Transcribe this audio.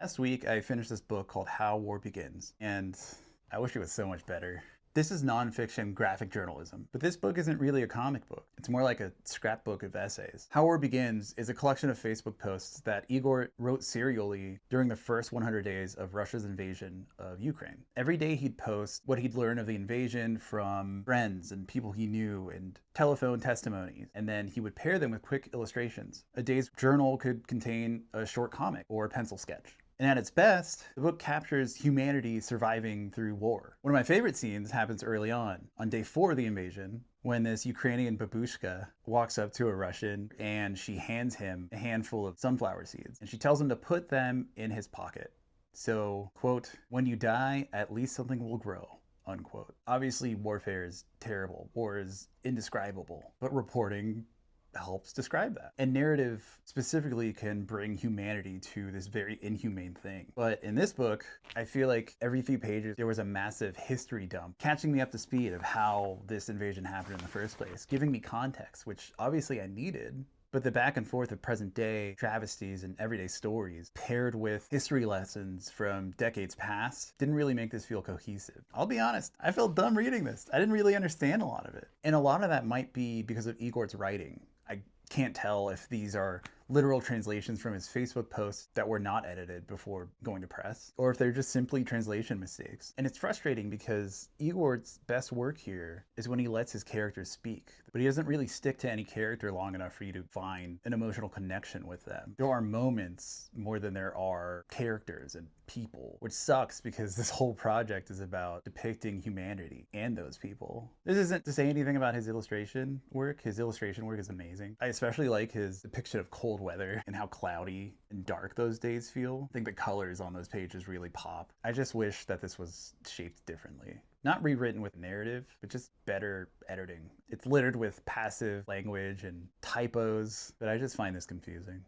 Last week, I finished this book called How War Begins, and I wish it was so much better. This is nonfiction graphic journalism, but this book isn't really a comic book. It's more like a scrapbook of essays. How War Begins is a collection of Facebook posts that Igort wrote serially during the first 100 days of Russia's invasion of Ukraine. Every day he'd post what he'd learned of the invasion from friends and people he knew and telephone testimonies, and then he would pair them with quick illustrations. A day's journal could contain a short comic or a pencil sketch. And at its best, the book captures humanity surviving through war. One of my favorite scenes happens early on day 4 of the invasion, when this Ukrainian babushka walks up to a Russian and she hands him a handful of sunflower seeds. And she tells him to put them in his pocket. So, quote, "When you die, at least something will grow." Unquote. Obviously, warfare is terrible. War is indescribable. But reporting helps describe that. And narrative specifically can bring humanity to this very inhumane thing. But in this book, I feel like every few pages there was a massive history dump, catching me up to speed of how this invasion happened in the first place, giving me context, which obviously I needed. But the back and forth of present day travesties and everyday stories paired with history lessons from decades past didn't really make this feel cohesive. I'll be honest, I felt dumb reading this. I didn't really understand a lot of it. And a lot of that might be because of Igor's writing. I can't tell if these are literal translations from his Facebook posts that were not edited before going to press, or if they're just simply translation mistakes. And it's frustrating because Igor's best work here is when he lets his characters speak, but he doesn't really stick to any character long enough for you to find an emotional connection with them. There are moments more than there are characters and people, which sucks because this whole project is about depicting humanity and those people. This isn't to say anything about his illustration work. His illustration work is amazing. I especially like his depiction of cold weather and how cloudy and dark those days feel. I think the colors on those pages really pop. I just wish that this was shaped differently. Not rewritten with narrative, but just better editing. It's littered with passive language and typos, but I just find this confusing.